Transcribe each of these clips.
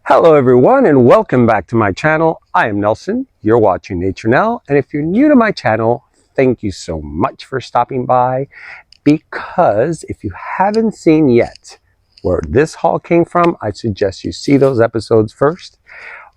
Hello everyone and welcome back to my channel. I am Nelson, you're watching Nature Now, and if you're new to my channel, thank you so much for stopping by, because if you haven't seen yet where this haul came from, I suggest you see those episodes first,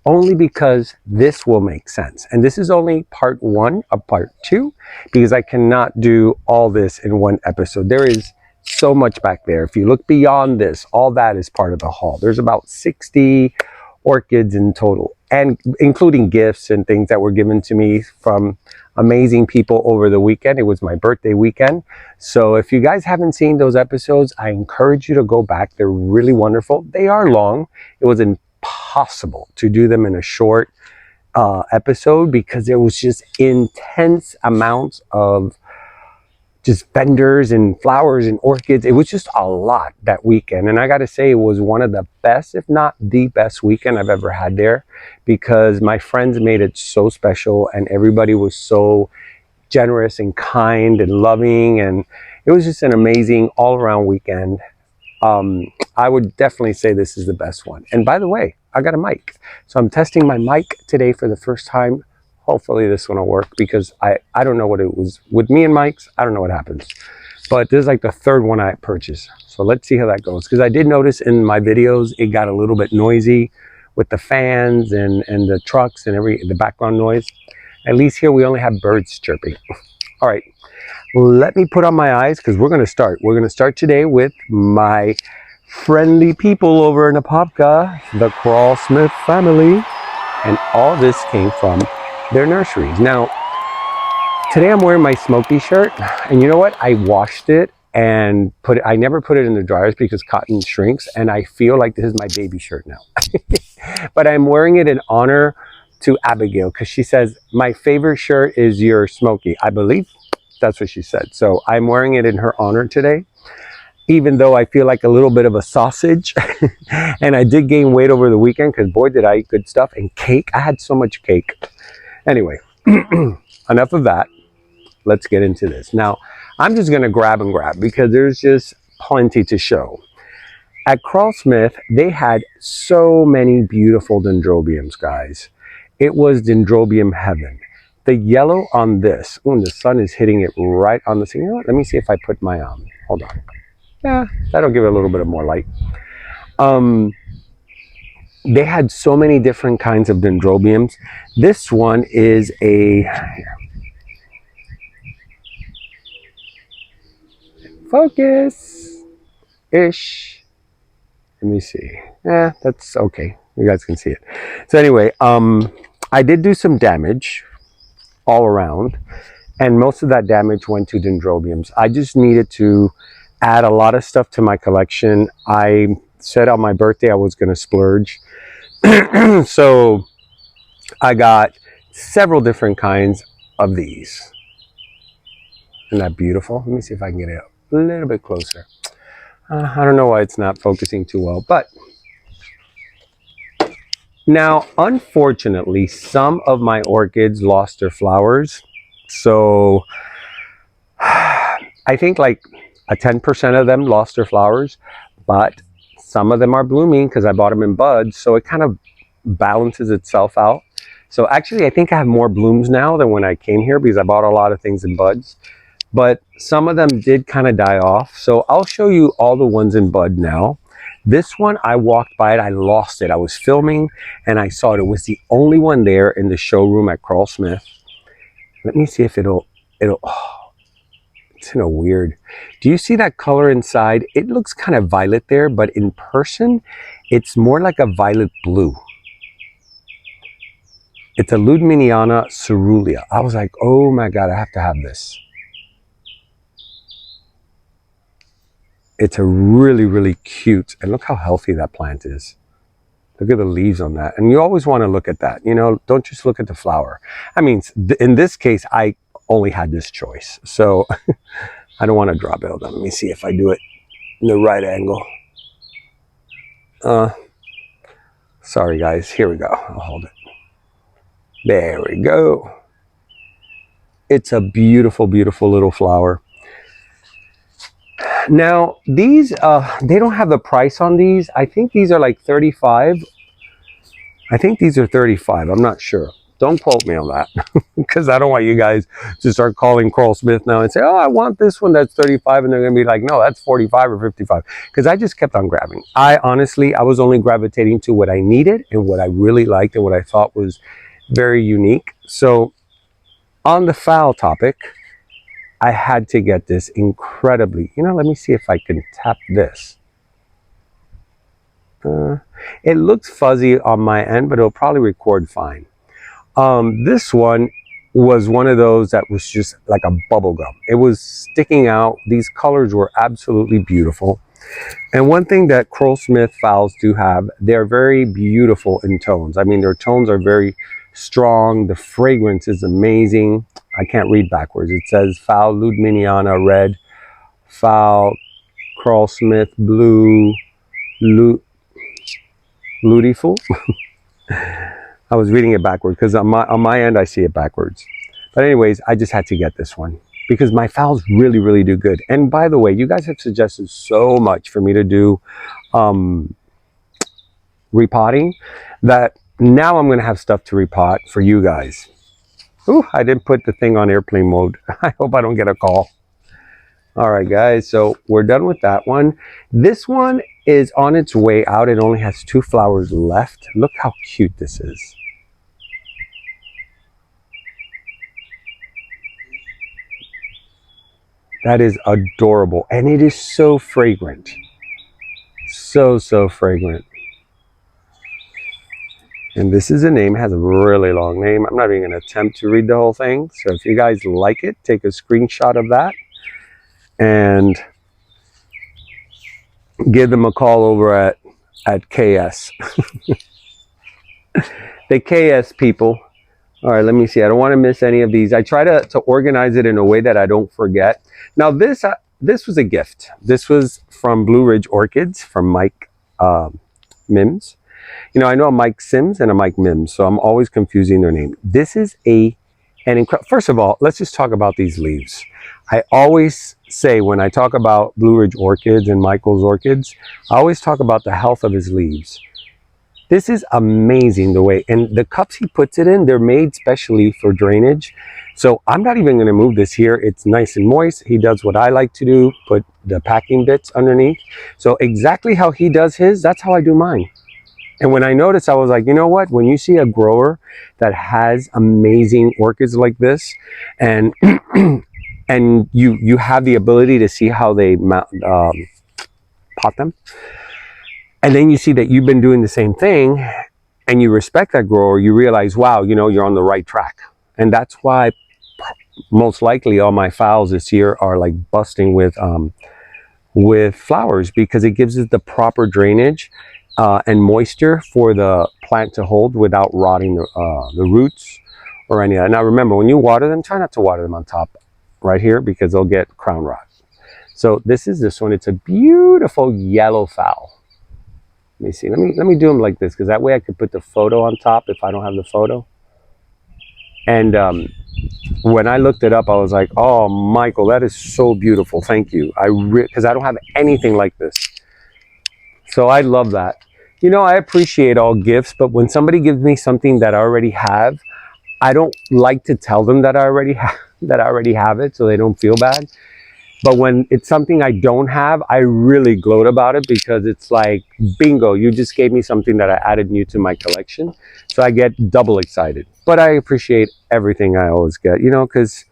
only because this will make sense. And this is only part one of part two, because I cannot do all this in one episode. There is so much back there. If you look beyond this, all that is part of the haul. There's about 60 orchids in total, and including gifts and things that were given to me from amazing people over the weekend. It was my birthday weekend. So if you guys haven't seen those episodes, I encourage you to go back. They're really wonderful. They are long. It was impossible to do them in a short episode because there was just intense amounts of just vendors and flowers and orchids. It was just a lot that weekend, and I got to say it was one of the best, if not the best weekend I've ever had there, because my friends made it so special and everybody was so generous and kind and loving, and it was just an amazing all-around weekend. I would definitely say this is the best one. And by the way, I got a mic, so I'm testing my mic today for the first time. Hopefully this one will work, because I don't know what it was with me and mics. I don't know what happens, but this is like the third one I purchased. So let's see how that goes, because I did notice in my videos it got a little bit noisy with the fans and the trucks and the background noise. At least here we only have birds chirping. All right, let me put on my eyes, because we're going to start. We're going to start today with my friendly people over in Apopka, the Croll Smith family, and all this came from their nurseries. Now, today I'm wearing my Smoky shirt, and you know what? I washed it and I never put it in the dryers because cotton shrinks, and I feel like this is my baby shirt now. But I'm wearing it in honor to Abigail, because she says, my favorite shirt is your Smoky. I believe that's what she said. So I'm wearing it in her honor today, even though I feel like a little bit of a sausage. And I did gain weight over the weekend, because boy, did I eat good stuff. And cake, I had so much cake. Anyway, enough of that. Let's get into this. Now, I'm just going to grab because there's just plenty to show. At Croll Smith, they had so many beautiful dendrobiums, guys. It was dendrobium heaven. The yellow on this, the sun is hitting it right on the thing. You know what? Let me see if I put my hold on. Yeah, that'll give it a little bit of more light. They had so many different kinds of dendrobiums. This one is a focus-ish. Let me see. Yeah, that's okay. You guys can see it. So anyway, I did do some damage all around, and most of that damage went to dendrobiums. I just needed to add a lot of stuff to my collection. I said on my birthday I was going to splurge. So I got several different kinds of these. Isn't that beautiful? Let me see if I can get it a little bit closer. I don't know why it's not focusing too well, but now, unfortunately, some of my orchids lost their flowers. So I think like 10% of them lost their flowers, but some of them are blooming because I bought them in buds. So it kind of balances itself out. So actually, I think I have more blooms now than when I came here, because I bought a lot of things in buds. But some of them did kind of die off. So I'll show you all the ones in bud now. This one, I walked by it, I lost it. I was filming and I saw it. It was the only one there in the showroom at Croll Smith. Let me see if it'll, oh, it's in a weird, do you see that color inside? It looks kind of violet there, but in person, it's more like a violet blue. It's a Ludminiana cerulean. I was like, oh my God, I have to have this. It's a really, really cute, and look how healthy that plant is. Look at the leaves on that. And you always want to look at that. You know, don't just look at the flower. I mean, in this case, I only had this choice. So I don't want to drop it. Let me see if I do it in the right angle. Sorry guys, here we go. I'll hold it. There we go. It's a beautiful, beautiful little flower. Now, these, they don't have the price on these. I think these are like 35 I think these are 35. I'm not sure. Don't quote me on that because I don't want you guys to start calling Croll Smith now and say, oh, I want this one that's 35. And they're going to be like, no, that's 45 or 55. Because I just kept on grabbing. I was only gravitating to what I needed and what I really liked and what I thought was very unique. So on the fowl topic, I had to get this incredibly, let me see if I can tap this. It looks fuzzy on my end, but it'll probably record fine. This one was one of those that was just like a bubble gum. It was sticking out. These colors were absolutely beautiful. And one thing that Croll Smith fowls do have, they're very beautiful in tones. I mean, their tones are very strong. The fragrance is amazing. I can't read backwards. It says fowl Halona Red, fowl Krull-Smith Blue, Lutiful. I was reading it backwards because on my end I see it backwards. But anyways, I just had to get this one because my fowls really, really do good. And by the way, you guys have suggested so much for me to do repotting that now I'm going to have stuff to repot for you guys. Ooh, I didn't put the thing on airplane mode. I hope I don't get a call. All right, guys, so we're done with that one. This one is on its way out. It only has 2 flowers left. Look how cute this is. That is adorable. And it is so fragrant. So fragrant. And this is a name. It has a really long name. I'm not even going to attempt to read the whole thing. So if you guys like it, take a screenshot of that and give them a call over at KS. The KS people. All right, let me see. I don't want to miss any of these. I try to organize it in a way that I don't forget. Now, this was a gift. This was from Blue Ridge Orchids from Mike Mims. I know a Mike Sims and a Mike Mims, so I'm always confusing their name. This is an incredible. First of all, let's just talk about these leaves. I always say when I talk about Blue Ridge Orchids and Michael's Orchids, I always talk about the health of his leaves. This is amazing the way, and the cups he puts it in, they're made specially for drainage. So I'm not even going to move this here. It's nice and moist. He does what I like to do, put the packing bits underneath. So exactly how he does his, that's how I do mine. And when I noticed, I was like, you know what? When you see a grower that has amazing orchids like this, and and you have the ability to see how they pot them, and then you see that you've been doing the same thing, and you respect that grower, you realize, wow, you're on the right track. And that's why most likely all my fowls this year are like busting with flowers, because it gives it the proper drainage and moisture for the plant to hold without rotting the roots or any of that. Now remember, when you water them, try not to water them on top right here because they'll get crown rot. So this one. It's a beautiful yellow fowl. Let me see. Let me do them like this, because that way I could put the photo on top if I don't have the photo. And when I looked it up, I was like, oh, Michael, that is so beautiful. Thank you. Because I don't have anything like this. So I love that. I appreciate all gifts, but when somebody gives me something that I already have, I don't like to tell them that I already have it, so they don't feel bad. But when it's something I don't have, I really gloat about it, because it's like, bingo, you just gave me something that I added new to my collection. So I get double excited. But I appreciate everything I always get, because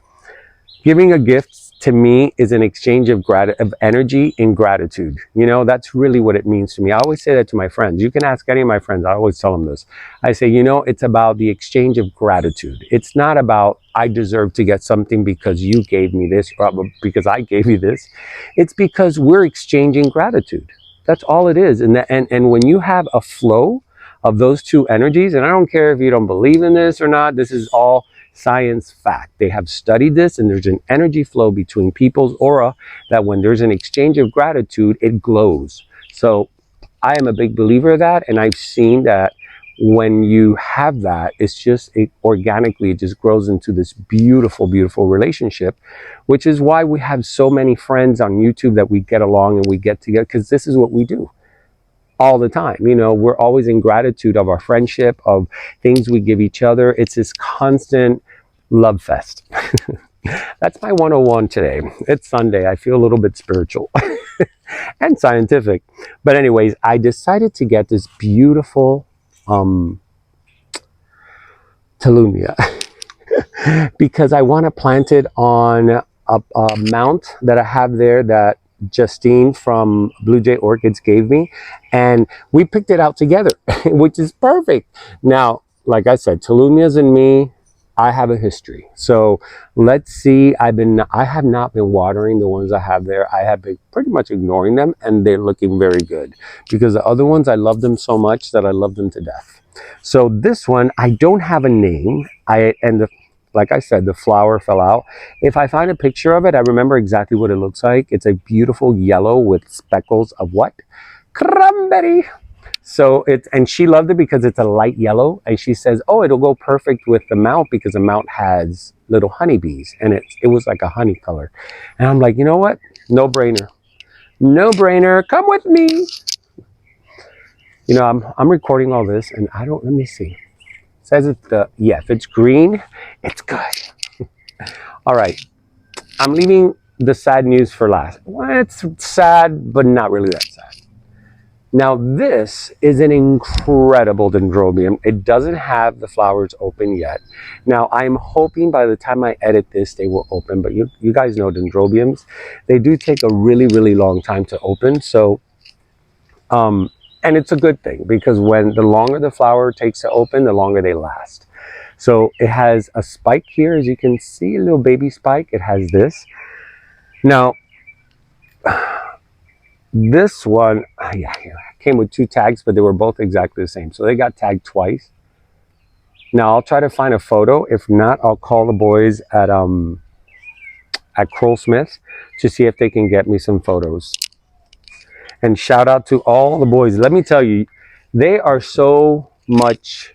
giving a gift to me is an exchange of energy and gratitude. That's really what it means to me. I always say that to my friends. You can ask any of my friends. I always tell them this. I say, it's about the exchange of gratitude. It's not about I deserve to get something because you gave me this, or because I gave you this. It's because we're exchanging gratitude. That's all it is. And when you have a flow of those two energies, and I don't care if you don't believe in this or not, this is all science fact. They have studied this, and there's an energy flow between people's aura that when there's an exchange of gratitude, it glows. So I am a big believer of that, and I've seen that when you have that, organically, it just grows into this beautiful, beautiful relationship, which is why we have so many friends on YouTube that we get along and we get together, because this is what we do. all the time. You know, we're always in gratitude of our friendship, of things we give each other. It's this constant love fest. That's my 101 today. It's Sunday. I feel a little bit spiritual and scientific. But anyways, I decided to get this beautiful Talumia because I want to plant it on a mount that I have there that Justine from Blue Jay Orchids gave me, and we picked it out together, which is perfect. Now, like I said, Talumias and me, I have a history. So let's see. I have not been watering the ones I have there. I have been pretty much ignoring them, and they're looking very good because the other ones, I love them so much that I love them to death. So this one, I don't have a name. Like I said, the flower fell out. If I find a picture of it, I remember exactly what it looks like. It's a beautiful yellow with speckles of what? Cranberry. So and she loved it because it's a light yellow, and she says, oh, it'll go perfect with the mount because the mount has little honeybees, and it was like a honey color. And I'm like, you know what? No brainer. No brainer. Come with me. You know, I'm recording all this, and let me see. It says if it's green, it's good. All right, I'm leaving the sad news for last. Well, it's sad, but not really that sad. Now, this is an incredible dendrobium. It doesn't have the flowers open yet. Now, I'm hoping by the time I edit this, they will open, but you guys know dendrobiums. They do take a really, really long time to open, so and it's a good thing because the longer the flower takes to open, the longer they last. So it has a spike here, as you can see, a little baby spike. It has this. Now, this one, yeah, came with 2 tags, but they were both exactly the same. So they got tagged twice. Now I'll try to find a photo. If not, I'll call the boys at Croll Smith to see if they can get me some photos. And shout out to all the boys. Let me tell you, they are so much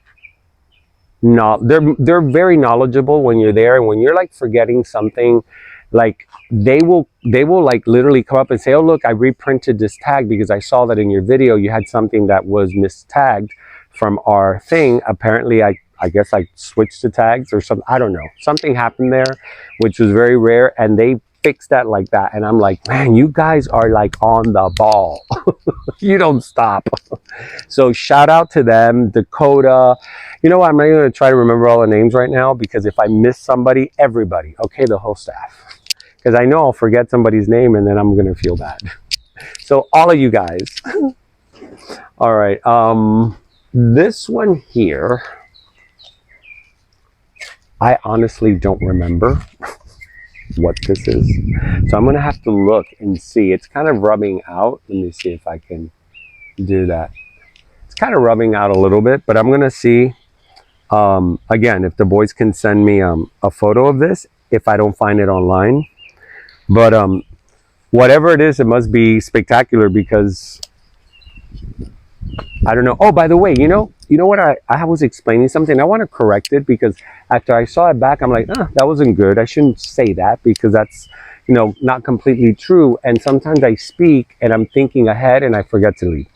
they're very knowledgeable when you're there, and when you're like forgetting something, like they will like literally come up and say, oh look, I reprinted this tag because I saw that in your video you had something that was mistagged from our thing. Apparently I guess I switched the tags or something. I don't know. Something happened there, which was very rare, and they fixed that like that. And I'm like, man, you guys are like on the ball. You don't stop. So shout out to them, Dakota. You know what? I'm not even going to try to remember all the names right now because if I miss somebody, everybody, okay, the whole staff. Because I know I'll forget somebody's name and then I'm going to feel bad. So all of you guys. All right. This one here, I honestly don't remember what this is. So I'm going to have to look and see. It's kind of rubbing out. Let me see if I can do that. It's kind of rubbing out a little bit, but I'm going to see, again, if the boys can send me a photo of this, if I don't find it online. But whatever it is, it must be spectacular because I don't know. Oh, by the way, you know what? I was explaining something. I want to correct it because after I saw it back, I'm like, that wasn't good. I shouldn't say that because that's, you know, not completely true. And sometimes I speak and I'm thinking ahead and I forget to leave.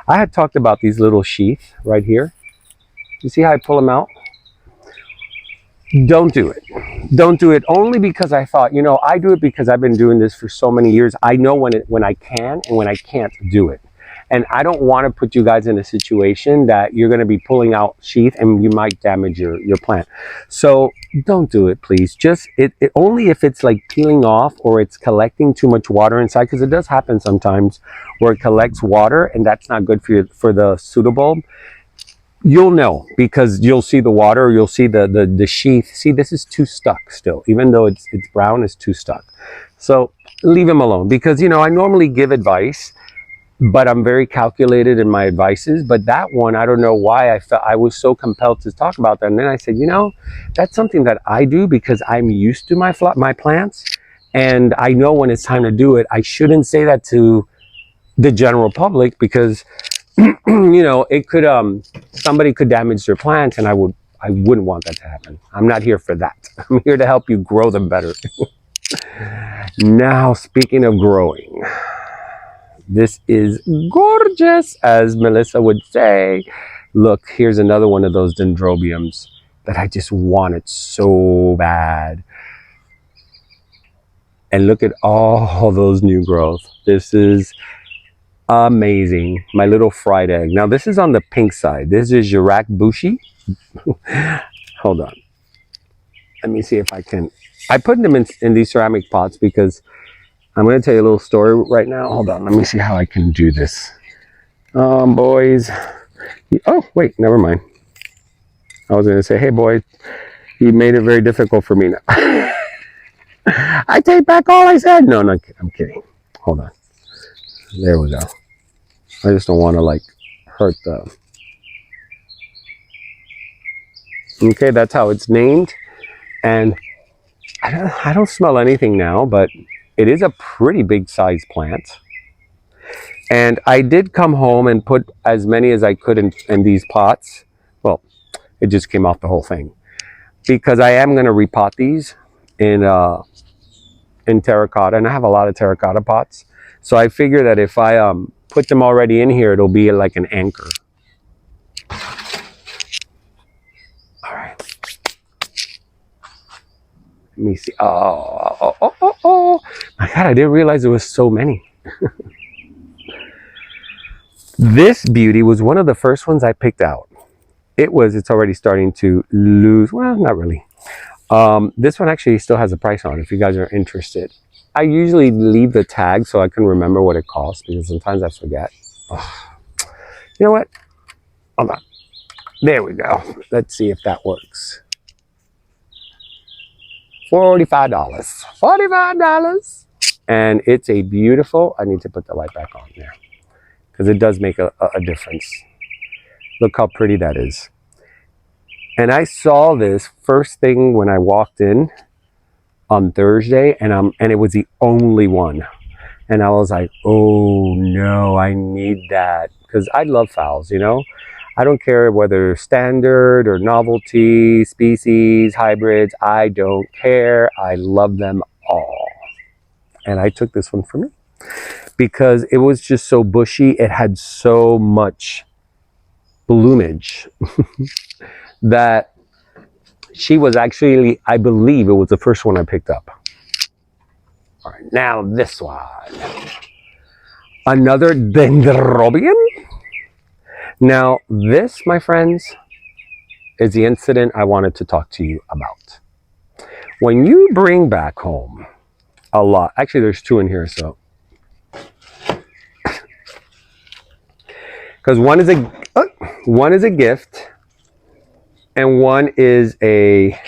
I had talked about these little sheath right here. You see how I pull them out? Don't do it. Don't do it only because I thought, you know, I do it because I've been doing this for so many years. I know when I can and when I can't do it. And I don't want to put you guys in a situation that you're going to be pulling out sheath and you might damage your plant. So don't do it, please. Just it only if it's like peeling off or it's collecting too much water inside, because it does happen sometimes where it collects water and that's not good for the pseudobulb. You'll know because you'll see the water, you'll see the sheath. See, this is too stuck still, even though it's brown, it's too stuck. So leave them alone because, you know, I normally give advice, but I'm very calculated in my advices. But that one, I don't know why I felt I was so compelled to talk about that. And then I said, you know, that's something that I do because I'm used to my plants. And I know when it's time to do it. I shouldn't say that to the general public because, you know, it could, somebody could damage their plants and I wouldn't want that to happen. I'm not here for that. I'm here to help you grow them better. Now, speaking of growing, This is gorgeous, as Melissa would say. Look, here's another one of those dendrobiums that I just wanted so bad. And look at all those new growth. This is amazing. My little fried egg. Now this is on the pink side. This is Jirac Bushi. Hold on. Let me see if I can. I put them in these ceramic pots because I'm going to tell you a little story right now. Hold on. Let me see how I can do this. Boys. Oh, wait. Never mind. I was going to say, hey, boy, you made it very difficult for me now. I take back all I said. No, no, I'm kidding. Hold on. There we go. I just don't want to, like, hurt the... Okay, that's how it's named. And I don't smell anything now, but it is a pretty big size plant. And I did come home and put as many as I could in these pots. Well, it just came off the whole thing. Because I am going to repot these in terracotta. And I have a lot of terracotta pots. So I figure that if I put them already in here, it'll be like an anchor. All right. Let me see. Oh. My God, I didn't realize there was so many. This beauty was one of the first ones I picked out. It's already starting to lose. Well, not really. This one actually still has a price on it if you guys are interested. I usually leave the tag so I can remember what it costs because sometimes I forget. Oh. You know what? Hold on. There we go. Let's see if that works. $45. $45. And it's a beautiful, I need to put the light back on there because it does make a difference. Look how pretty that is. And I saw this first thing when I walked in on Thursday, and it was the only one. And I was like, oh no, I need that. Because I love phals, you know? I don't care whether standard or novelty, species, hybrids. I don't care. I love them all. And I took this one for me because it was just so bushy. It had so much bloomage that she was actually, I believe it was the first one I picked up. All right, now this one. Another dendrobium. Now this, my friends, is the incident I wanted to talk to you about. When you bring back home a lot, actually there's two in here, so. Because one is a gift and one is a,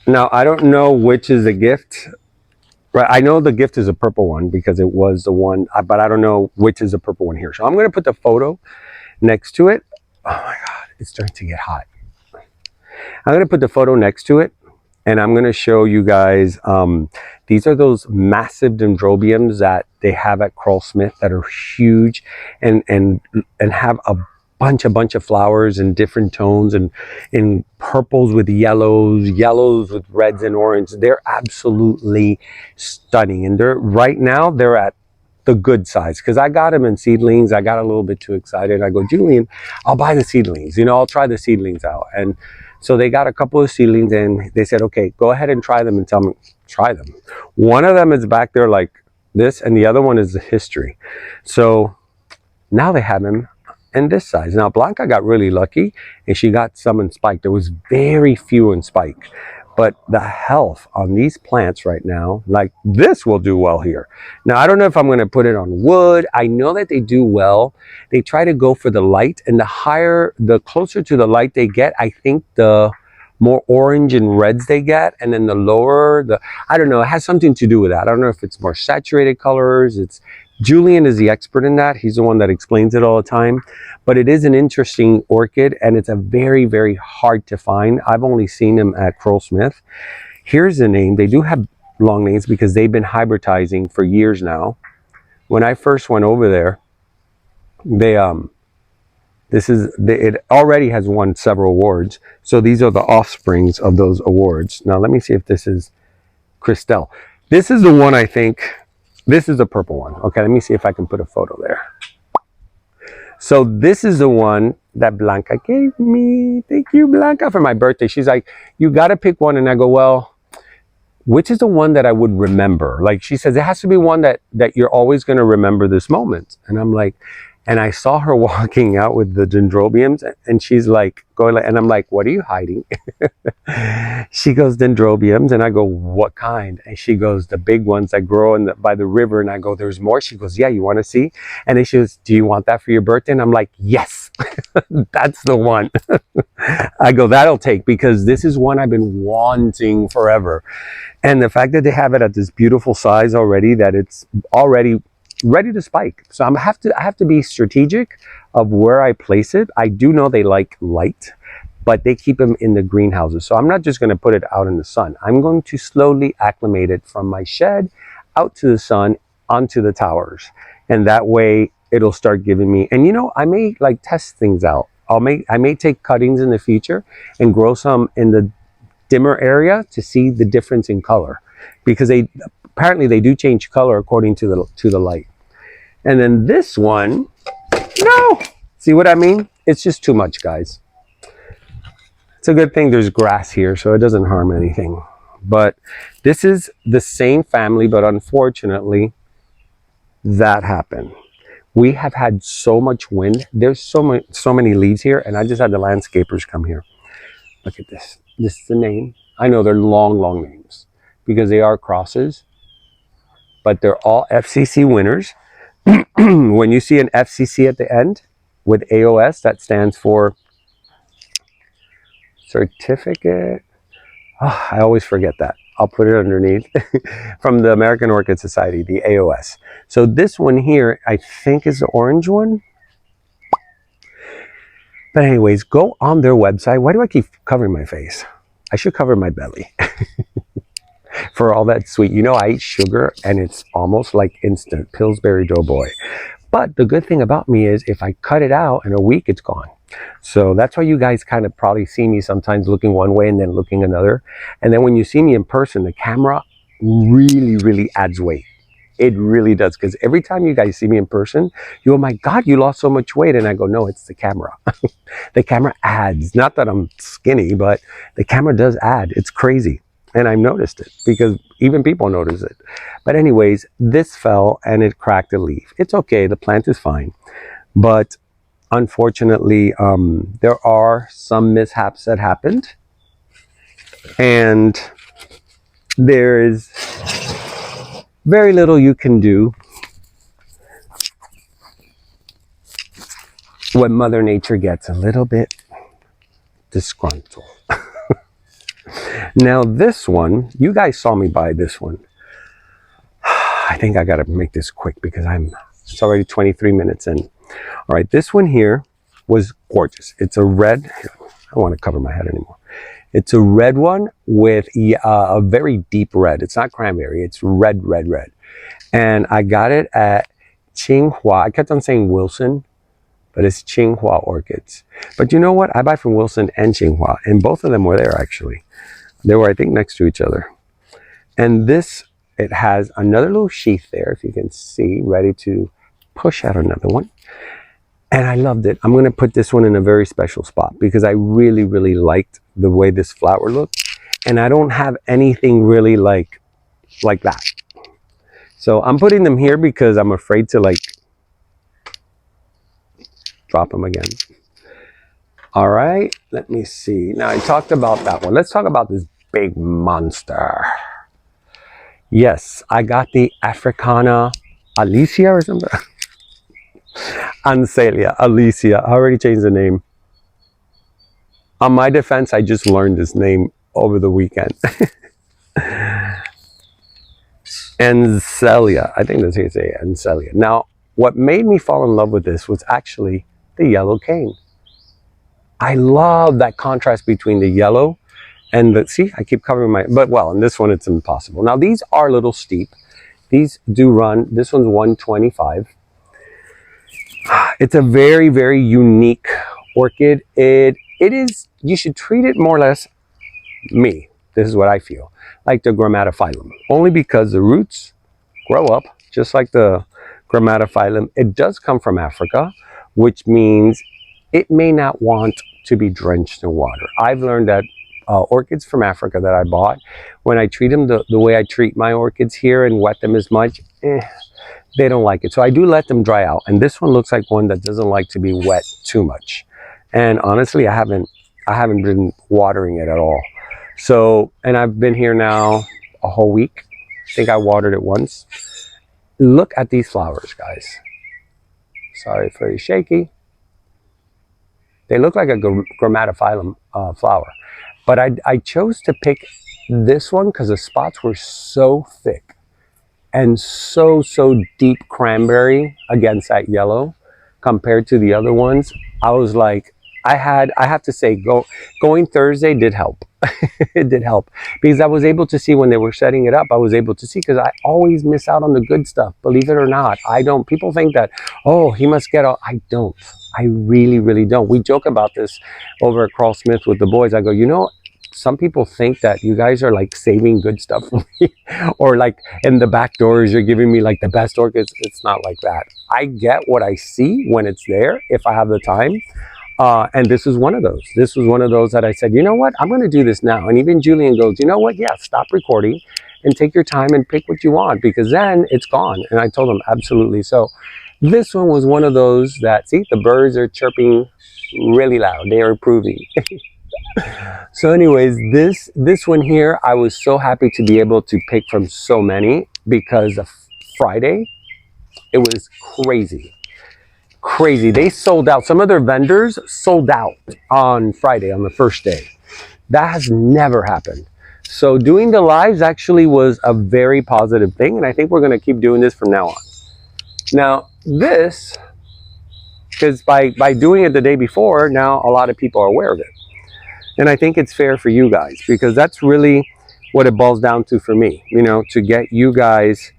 now I don't know which is a gift. Right, I know the gift is a purple one because it was the one, but I don't know which is the purple one here. So I'm going to put the photo next to it. Oh my God, it's starting to get hot. I'm going to put the photo next to it and I'm going to show you guys, these are those massive dendrobiums that they have at Croll Smith that are huge and have a bunch of flowers in different tones and in purples with yellows with reds and orange. They're absolutely stunning. And right now they're at the good size because I got them in seedlings. I got a little bit too excited. I go, Julian, I'll buy the seedlings. You know, I'll try the seedlings out. And so they got a couple of seedlings and they said, okay, go ahead and try them and tell me, try them. One of them is back there like this and the other one is the history. So now they have them in this size. Now Blanca got really lucky and she got some in spike. There was very few in spike, but the health on these plants right now, like this will do well here. Now I don't know if I'm going to put it on wood. I know that they do well. They try to go for the light, and the closer to the light they get, I think the more orange and reds they get, and then the lower, I don't know, it has something to do with that. I don't know if it's more saturated colors. Julian is the expert in that. He's the one that explains it all the time. But it is an interesting orchid, and it's a very, very hard to find. I've only seen them at Croll Smith. Here's the name. They do have long names because they've been hybridizing for years now. When I first went over there, it already has won several awards. So these are the offsprings of those awards. Now let me see if this is Christelle. This is the one I think This is a purple one. Okay, let me see if I can put a photo there. So this is the one that Blanca gave me. Thank you, Blanca, for my birthday. She's like, you got to pick one. And I go, well, which is the one that I would remember? Like, she says, it has to be one that you're always going to remember this moment. And I'm like, and I saw her walking out with the dendrobiums, and she's like, going, and I'm like, what are you hiding? She goes, dendrobiums. And I go, what kind? And she goes, the big ones that grow by the river. And I go, there's more. She goes, yeah, you want to see? And then she goes, do you want that for your birthday? And I'm like, yes, that's the one. I go, that'll take, because this is one I've been wanting forever. And the fact that they have it at this beautiful size already, that it's already ready to spike. So I have to be strategic of where I place it. I do know they like light, but they keep them in the greenhouses. So I'm not just going to put it out in the sun. I'm going to slowly acclimate it from my shed out to the sun onto the towers. And that way it'll start giving me, and you know, I may like test things out. I may take cuttings in the future and grow some in the dimmer area to see the difference in color, because apparently they do change color according to the light. And then this one, no, see what I mean? It's just too much, guys. It's a good thing there's grass here, so it doesn't harm anything. But this is the same family, but unfortunately, that happened. We have had so much wind. There's so many leaves here, and I just had the landscapers come here. Look at this. This is the name. I know they're long names because they are crosses, but they're all FCC winners. When you see an FCC at the end with AOS, that stands for certificate. Oh, I always forget that. I'll put it underneath. From the American Orchid Society, the AOS. So this one here, I think, is the orange one. But anyways, go on their website. Why do I keep covering my face? I should cover my belly. For all that sweet. You know, I eat sugar, and it's almost like instant Pillsbury Doughboy. But the good thing about me is if I cut it out in a week, it's gone. So that's why you guys kind of probably see me sometimes looking one way and then looking another. And then when you see me in person, the camera really adds weight. It really does, because every time you guys see me in person, you go, oh my God, you lost so much weight. And I go, no, it's the camera. The camera adds. Not that I'm skinny, but the camera does add. It's crazy. And I've noticed it, because even people notice it. But anyways, this fell and it cracked a leaf. It's okay. The plant is fine. But unfortunately, there are some mishaps that happened. And there is very little you can do when Mother Nature gets a little bit disgruntled. Now this one, you guys saw me buy this one. I think I gotta make this quick because it's already 23 minutes in. All right, this one here was gorgeous. It's a red, I don't want to cover my head anymore. It's a red one with a very deep red. It's not cranberry, it's red. And I got it at Tsinghua. I kept on saying Wilson, but it's Tsinghua Orchids. But you know what? I buy from Wilson and Tsinghua, and both of them were there actually. They were, I think, next to each other. And this, it has another little sheath there, if you can see, ready to push out another one. And I loved it. I'm going to put this one in a very special spot because I really liked the way this flower looked. And I don't have anything really like that. So I'm putting them here because I'm afraid to like drop them again. All right, let me see. Now I talked about that one. Let's talk about this big monster. Yes, I got the Africana Alicia or something. Ancelia, Alicia. I already changed the name. On my defense, I just learned this name over the weekend. Ancelia. I think that's how you say it, Ancelia. Now, what made me fall in love with this was actually the yellow cane. I love that contrast between the yellow and the, see, I keep covering my, but well, in this one, it's impossible. Now, these are a little steep. These do run, this one's 125. It's a very unique orchid. It is, you should treat it more or less, this is what I feel, like the Grammatophyllum. Only because the roots grow up just like the Grammatophyllum. It does come from Africa, which means it may not want to be drenched in water. I've learned that orchids from Africa that I bought, when I treat them the way I treat my orchids here and wet them as much, they don't like it. So I do let them dry out. And this one looks like one that doesn't like to be wet too much. And honestly, I haven't been watering it at all. So, and I've been here now a whole week. I think I watered it once. Look at these flowers, guys. Sorry, it's very shaky. They look like a Grammatophyllum flower. But I chose to pick this one because the spots were so thick and so deep cranberry against that yellow compared to the other ones. I was like, I have to say, going Thursday did help. It did help because I was able to see when they were setting it up. I was able to see, because I always miss out on the good stuff, believe it or not. I don't. People think that, oh, he must get all. I don't. I really don't. We joke about this over at Croll Smith with the boys. I go, you know, some people think that you guys are like saving good stuff for me, or like in the back doors you're giving me like the best orchids. It's not like that. I get what I see when it's there, if I have the time. And this is one of those. This was one of those that I said, you know what, I'm going to do this now. And even Julian goes, you know what, yeah, stop recording and take your time and pick what you want, because then it's gone. And I told him, absolutely. So this one was one of those that, see, the birds are chirping really loud. They are approving. So anyways, this one here, I was so happy to be able to pick from so many, because of Friday, it was crazy. They sold out. Some of their vendors sold out on Friday, on the first day. That has never happened. So doing the lives actually was a very positive thing, and I think we're going to keep doing this from now on. Now this, because by doing it the day before, now a lot of people are aware of it. And I think it's fair for you guys, because that's really what it boils down to for me, you know, to get you guys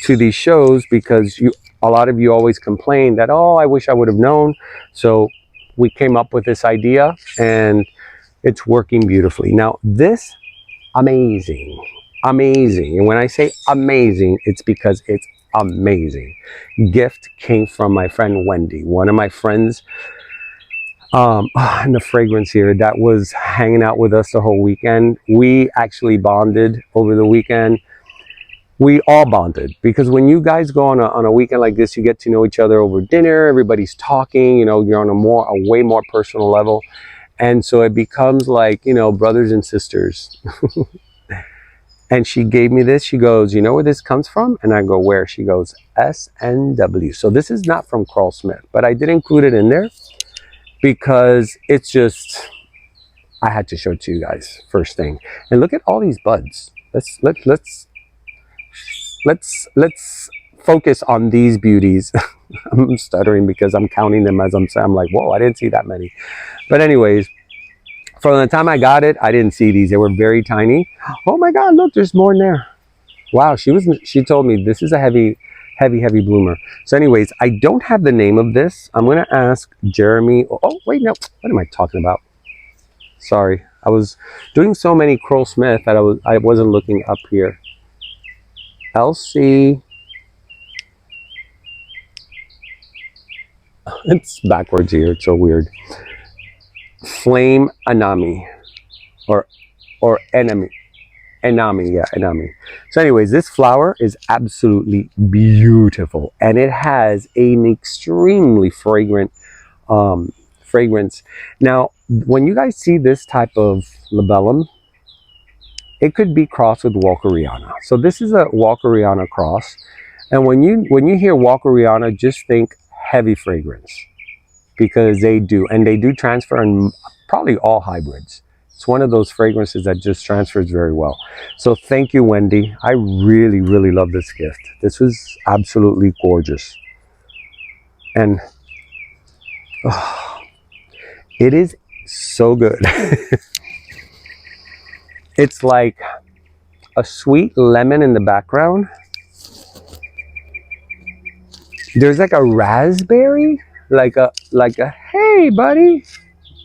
to these shows, because a lot of you always complain that, oh, I wish I would have known. So we came up with this idea, and it's working beautifully. Now this, amazing. And when I say amazing, it's because it's amazing. Gift came from my friend Wendy, one of my friends, and the fragrance here, that was hanging out with us the whole weekend. We actually bonded over the weekend. We all bonded, because when you guys go on a weekend like this, you get to know each other over dinner. Everybody's talking, you know, you're on a way more personal level. And so it becomes like, you know, brothers and sisters. And she gave me this. She goes, you know where this comes from? And I go, where? She goes, SNW. So this is not from Croll Smith, but I did include it in there because it's just, I had to show it to you guys first thing. And look at all these buds. Let's focus on these beauties. I'm stuttering because I'm counting them as I'm saying. I'm like, whoa, I didn't see that many. But anyways, from the time I got it, I didn't see these. They were very tiny. Oh my God, look, there's more in there. Wow, she told me this is a heavy bloomer. So anyways, I don't have the name of this. I'm gonna ask Jeremy. Oh wait, no, what am I talking about? Sorry, I was doing so many Croll Smith that I wasn't looking up here. Elsie. It's backwards here. It's so weird. Flame Anami, or enemy. Enami, yeah, Enami. So anyways, this flower is absolutely beautiful, and it has an extremely fragrant fragrance. Now, when you guys see this type of labellum, it could be crossed with Walkeriana. So this is a Walkeriana cross, and when you hear Walkeriana, just think heavy fragrance, because they do transfer in probably all hybrids. It's one of those fragrances that just transfers very well. So thank you, Wendy. I really love this gift. This was absolutely gorgeous. And it is so good. It's like a sweet lemon in the background. There's like a raspberry, like a hey buddy.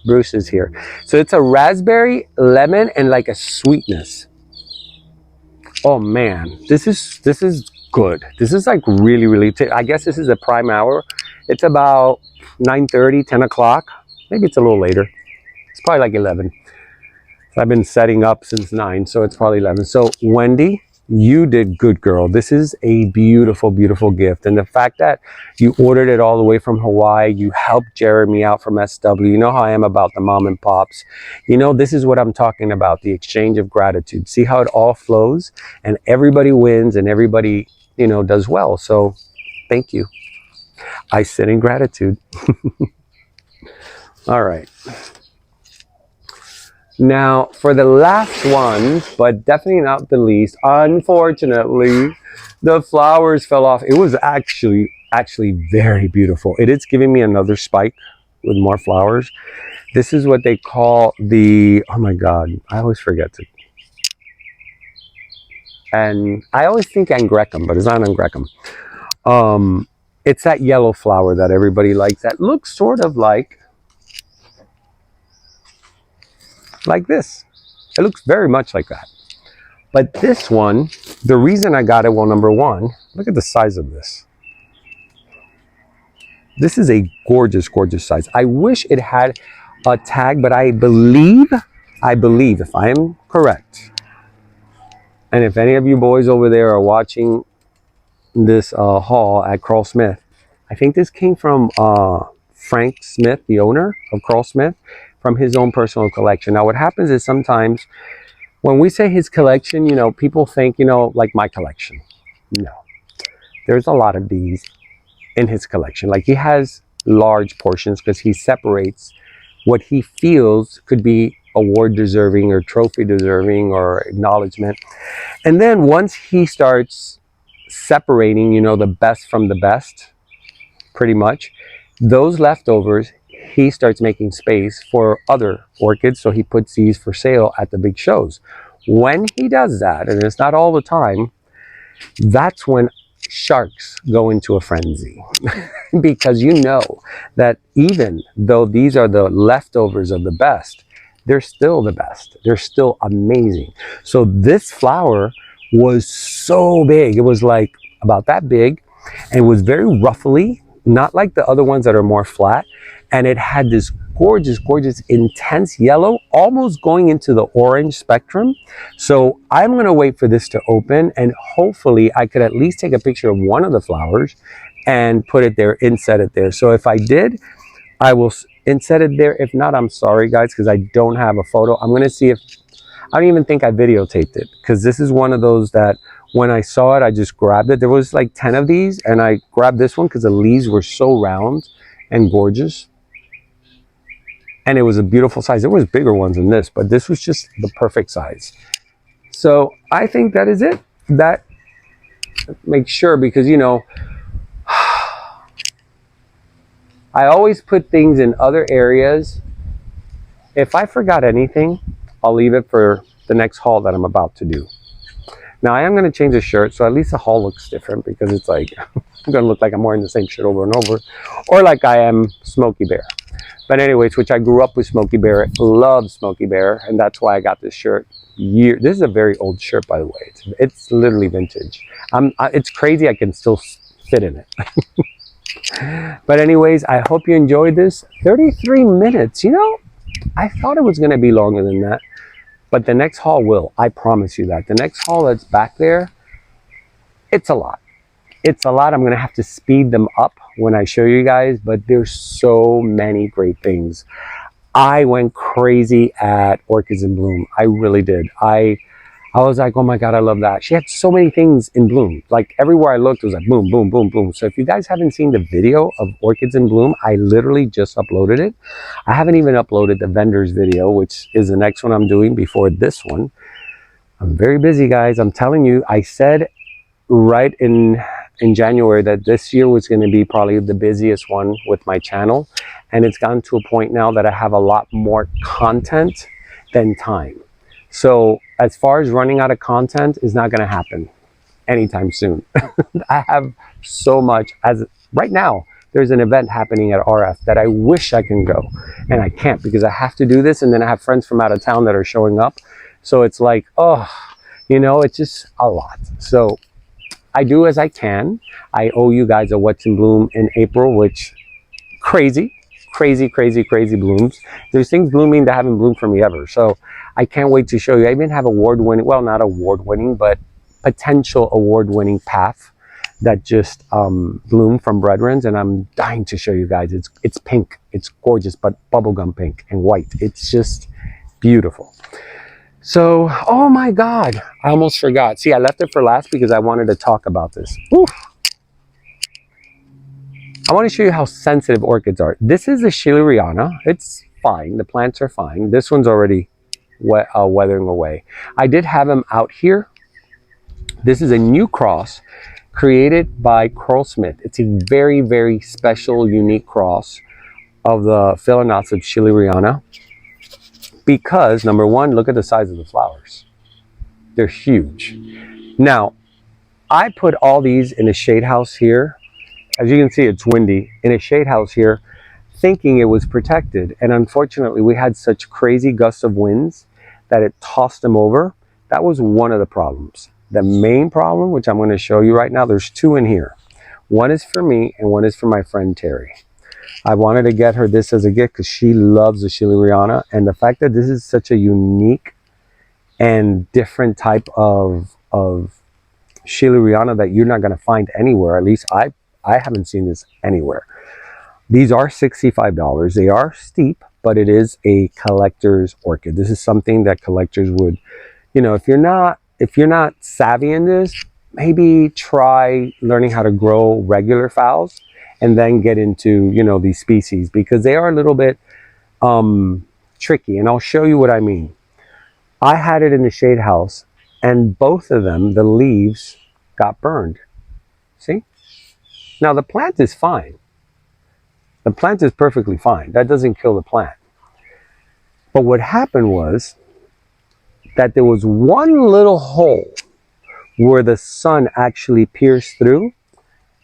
Bruce is here. So it's a raspberry, lemon, and like a sweetness. Oh man, this is good. This is like really, really, I guess this is a prime hour. It's about 9:30, 10 o'clock. Maybe it's a little later. It's probably like 11. I've been setting up since 9, so it's probably 11. So Wendy, you did good, girl. This is a beautiful, beautiful gift. And the fact that you ordered it all the way from Hawaii, you helped Jeremy out from SW. You know how I am about the mom and pops. You know, this is what I'm talking about, the exchange of gratitude. See how it all flows and everybody wins and everybody, you know, does well. So thank you. I sit in gratitude. All right. Now, for the last one, but definitely not the least, unfortunately, the flowers fell off. It was actually very beautiful. It is giving me another spike with more flowers. This is what they call the, oh my God, I always forget to. And I always think Angrecum, but it's not Angrecum. It's that yellow flower that everybody likes that looks sort of like this. It looks very much like that. But this one, the reason I got it, well, number one, look at the size of this. This is a gorgeous, gorgeous size. I wish it had a tag, but I believe, if I am correct, and if any of you boys over there are watching this haul at Croll Smith, I think this came from Frank Smith, the owner of Croll Smith, from his own personal collection. Now, what happens is sometimes when we say his collection, you know, people think, you know, like my collection. No, there's a lot of these in his collection. Like he has large portions because he separates what he feels could be award deserving or trophy deserving or acknowledgement. And then once he starts separating, you know, the best from the best, pretty much, those leftovers, he starts making space for other orchids. So he puts these for sale at the big shows. When he does that, and it's not all the time, that's when sharks go into a frenzy. Because you know that even though these are the leftovers of the best, they're still the best. They're still amazing. So this flower was so big. It was like about that big and it was very ruffly, not like the other ones that are more flat. And it had this gorgeous, gorgeous, intense yellow, almost going into the orange spectrum. So I'm going to wait for this to open and hopefully I could at least take a picture of one of the flowers and put it there, inset it there. So if I did, I will inset it there. If not, I'm sorry guys, because I don't have a photo. I'm going to see if, I don't even think I videotaped it, because this is one of those that when I saw it, I just grabbed it. There was like 10 of these and I grabbed this one because the leaves were so round and gorgeous. And it was a beautiful size. There was bigger ones than this, but this was just the perfect size. So I think that is it. That make sure, because you know, I always put things in other areas. If I forgot anything, I'll leave it for the next haul that I'm about to do. Now I am going to change the shirt, so at least the haul looks different, because it's like, I'm going to look like I'm wearing the same shirt over and over, or like I am Smokey Bear. But anyways, which I grew up with Smokey Bear, love Smokey Bear, and that's why I got this shirt. This is a very old shirt, by the way. It's literally vintage. It's crazy I can still fit in it. But anyways, I hope you enjoyed this. 33 minutes, you know, I thought it was going to be longer than that. But the next haul will, I promise you that. The next haul that's back there, it's a lot. It's a lot. I'm going to have to speed them up when I show you guys, but there's so many great things. I went crazy at Orchids in Bloom. I really did. I was like, oh my God, I love that. She had so many things in bloom. Like everywhere I looked, it was like boom, boom, boom, boom. So if you guys haven't seen the video of Orchids in Bloom, I literally just uploaded it. I haven't even uploaded the vendor's video, which is the next one I'm doing before this one. I'm very busy, guys. I'm telling you, I said right in January that this year was going to be probably the busiest one with my channel. And it's gotten to a point now that I have a lot more content than time. So as far as running out of content is not going to happen anytime soon. I have so much. As right now, there's an event happening at RF that I wish I can go. And I can't because I have to do this. And then I have friends from out of town that are showing up. So it's like, oh, you know, it's just a lot. So I do as I can. I owe you guys a What's in Bloom in April, which crazy, crazy, crazy, crazy blooms. There's things blooming that haven't bloomed for me ever. So I can't wait to show you. I even have award-winning, well, not award-winning, but potential award-winning path that just bloomed from Brethrens, and I'm dying to show you guys. It's pink. It's gorgeous, but bubblegum pink and white. It's just beautiful. So, oh my God, I almost forgot. See, I left it for last because I wanted to talk about this. Oof. I want to show you how sensitive orchids are. This is a Schilleriana. It's fine. The plants are fine. This one's already weathering away. I did have him out here. This is a new cross created by Croll Smith. It's a very, very special, unique cross of the Philosophies Schilleriana. Because, number one, look at the size of the flowers. They're huge. Now, I put all these in a shade house here. As you can see, it's windy. In a shade house here, thinking it was protected. And unfortunately, we had such crazy gusts of winds that it tossed them over. That was one of the problems. The main problem, which I'm going to show you right now, there's two in here. One is for me and one is for my friend Terry. I wanted to get her this as a gift because she loves the Schilleriana. And the fact that this is such a unique and different type of Schilleriana that you're not going to find anywhere. At least I haven't seen this anywhere. These are $65. They are steep, but it is a collector's orchid. This is something that collectors would, you know, if you're not savvy in this, maybe try learning how to grow regular phals and then get into, you know, these species, because they are a little bit tricky. And I'll show you what I mean. I had it in the shade house and both of them, the leaves got burned. See? Now the plant is fine. The plant is perfectly fine. That doesn't kill the plant. But what happened was that there was one little hole where the sun actually pierced through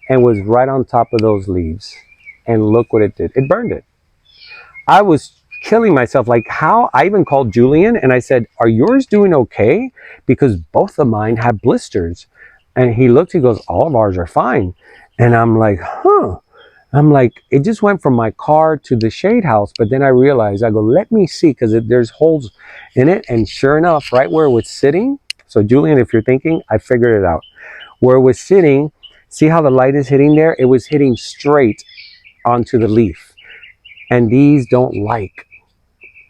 and was right on top of those leaves. And look what it did. It burned it. I was killing myself. Like, how? I even called Julian and I said, are yours doing okay? Because both of mine had blisters. And he looked, he goes, all of ours are fine. And I'm like, huh. I'm like, it just went from my car to the shade house. But then I realized, I go, let me see, because there's holes in it. And sure enough, right where it was sitting. So Julian, if you're thinking, I figured it out. Where it was sitting, see how the light is hitting there? It was hitting straight onto the leaf. And these don't like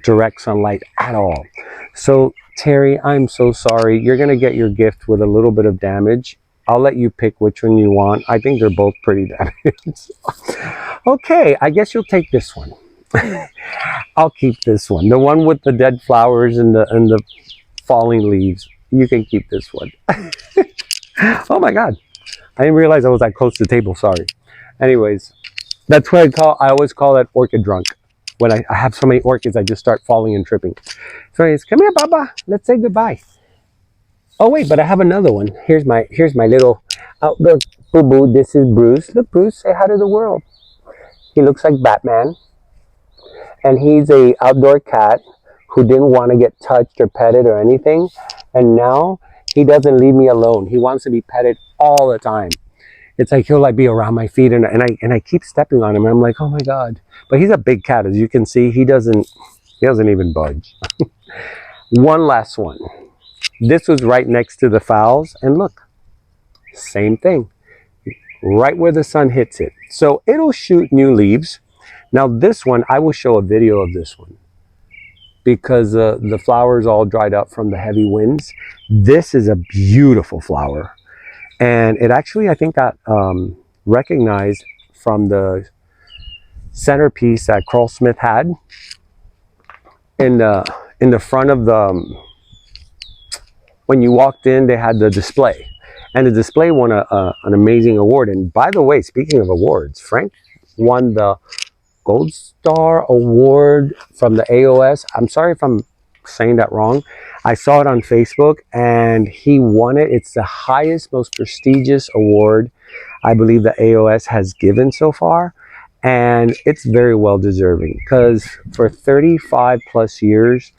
direct sunlight at all. So Terry, I'm so sorry. You're going to get your gift with a little bit of damage. I'll let you pick which one you want. I think they're both pretty damaged. Okay, I guess you'll take this one. I'll keep this one. The one with the dead flowers and the falling leaves. You can keep this one. Oh my God. I didn't realize I was that close to the table. Sorry. Anyways, that's what I always call that orchid drunk. When I have so many orchids, I just start falling and tripping. So anyways, come here, Baba. Let's say goodbye. Oh wait, but I have another one. Here's my little outdoor boo-boo. This is Bruce. Look, Bruce, say hi to the world. He looks like Batman. And he's a outdoor cat who didn't want to get touched or petted or anything. And now he doesn't leave me alone. He wants to be petted all the time. It's like he'll like be around my feet and I keep stepping on him and I'm like, oh my God. But he's a big cat, as you can see. He doesn't even budge. One last one. This was right next to the phals, and look, same thing, right where the sun hits it. So it'll shoot new leaves. Now this one, I will show a video of this one because the flowers all dried up from the heavy winds. This is a beautiful flower, and it actually, I think, got recognized from the centerpiece that Croll Smith had in the front of the. When you walked in, they had the display. And the display won an amazing award. And by the way, speaking of awards, Frank won the Gold Star Award from the AOS. I'm sorry if I'm saying that wrong. I saw it on Facebook and he won it. It's the highest, most prestigious award I believe the AOS has given so far. And it's very well deserving because for 35 plus years,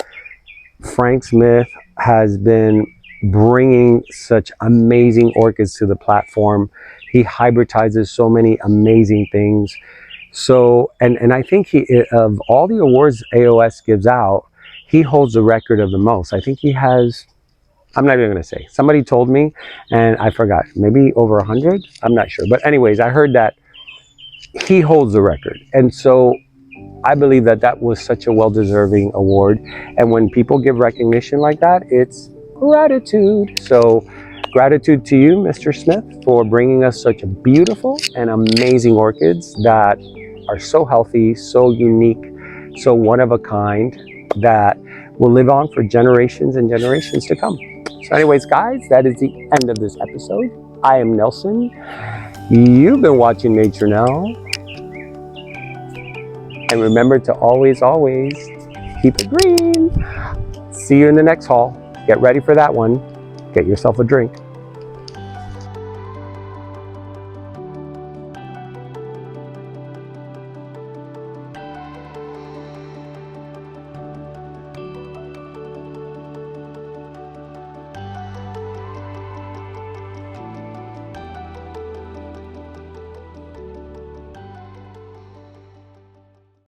Frank Smith has been bringing such amazing orchids to the platform. He hybridizes so many amazing things. So, and I think of all the awards AOS gives out, he holds the record of the most. I think he has, I'm not even going to say. Somebody told me, and I forgot. Maybe over 100? I'm not sure. But anyways, I heard that he holds the record. And so I believe that that was such a well-deserving award. And when people give recognition like that, it's gratitude. So gratitude to you, Mr. Smith, for bringing us such beautiful and amazing orchids that are so healthy, so unique, so one of a kind, that will live on for generations and generations to come. So anyways, guys, that is the end of this episode. I am Nelson. You've been watching Nature Now. And remember to always, always keep it green. See you in the next haul. Get ready for that one. Get yourself a drink.